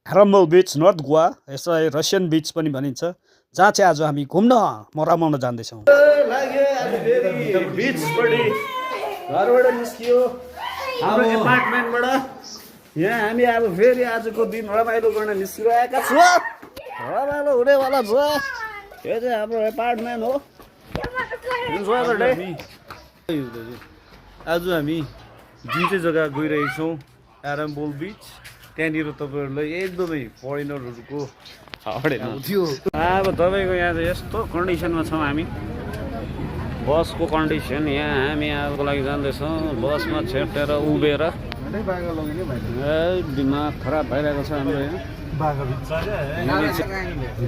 ह्यारम्बल बीच नर्थ गोवा, यसलाई रसियन बीच पनि भनिन्छ, जहाँ चाहिँ आज हामी घुम्न रमाउन जाँदैछौँ। घरबाट निस्कियो हाम्रो एपार्टमेन्टबाट। यहाँ हामी अब फेरि आजको दिन रमाइलो गर्न निस्किरहेका छौँ। रमाइलो हुनेवाला छ। यो चाहिँ हाम्रो एपार्टमेन्ट हो। आज हामी जुन चाहिँ जग्गा गइरहेछौँ ह्यारम्बल बीच, त्यहाँनिर तपाईँहरूलाई एकदमै फरेनरहरूको हावाडे आउँथ्यो। अब तपाईँको यहाँ चाहिँ यस्तो कन्डिसनमा छौँ हामी। बसको कन्डिसन यहाँ हामी आजको लागि जाँदैछौँ। बसमा छेप्टेर उभिएर दिमाग खराब भइरहेको छ हाम्रो यहाँ।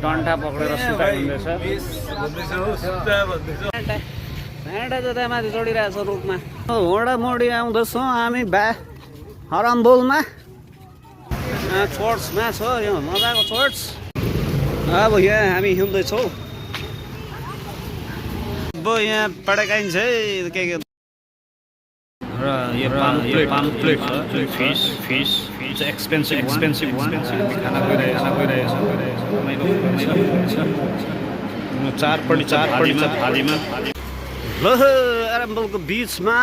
डन्ठा पक्रेर सुताइँदैछ। भेडा जता माथि चढिरहेको छ रुखमा। होडामोडी आउँदैछौँ हामी ह्यारम्बलमा। चर्चमा छ यो मजाको चर्च। अब यहाँ हामी हिँड्दैछौँ। अब यहाँ पड्काइन्छ के र यो पाम प्लेट छ, फिस एक्सपेन्सिभ खाना गइरहेछ। चारपट्टि थालीमा ल ह्यारम्बलको बिचमा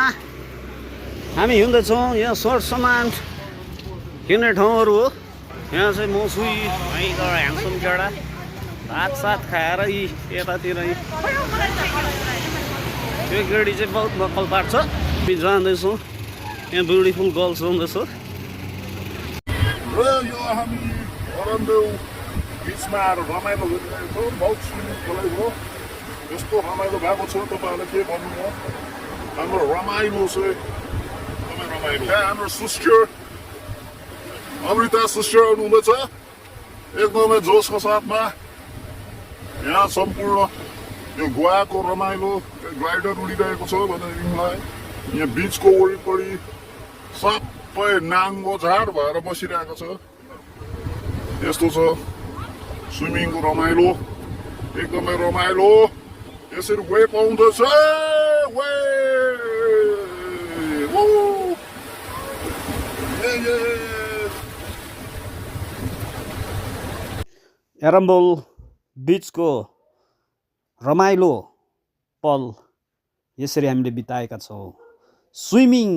हामी हिँड्दैछौँ। यहाँ सर सामान किन्ने ठाउँहरू हो। यहाँ चाहिँ मसुई ह्यान्डसम केटा भात सात खाएर यतातिर त्यो गेडी चाहिँ बहुत भक्कल पार्छ। जाँदैछौँ। यहाँ ब्युटिफुल गर्ल्स आउँदैछ। र यो हामी ह्यारम्बल बिचमा आएर रमाइलो गरिरहेको छौँ। बहुत स्विमिङ पुलै हो। यस्तो रमाइलो भएको छ, तपाईँहरूलाई के भन्नु हो। हाम्रो रमाइलो चाहिँ रमाइलो। यहाँ हाम्रो सिस्टर अमृता सिस्टर हुनुहुँदैछ एकदमै जोसको साथमा। यहाँ सम्पूर्ण यो गोवाको रमाइलो ग्लाइडर उडिरहेको छ भनेदेखिलाई यहाँ बिचको वरिपरि सबै नाङ्गो झार भएर बसिरहेको छ। यस्तो छ स्विमिङको रमाइलो, एकदमै रमाइलो। यसरी वेभ आउँदैछ। ह्यारम्बल बिचको रमाइलो पल यसरी हामीले बिताएका छौँ। स्विमिङ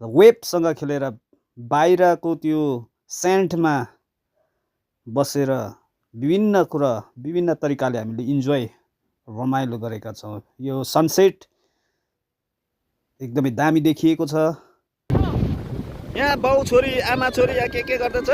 वेभसँग खेलेर बाहिरको त्यो स्यान्डमा बसेर विभिन्न तरिकाले हामीले इन्जोय रमाइलो गरेका छौँ। यो सनसेट एकदमै दामी देखिएको छ। यहाँ बाउ छोरी आमा छोरी यहाँ के गर्दैछ।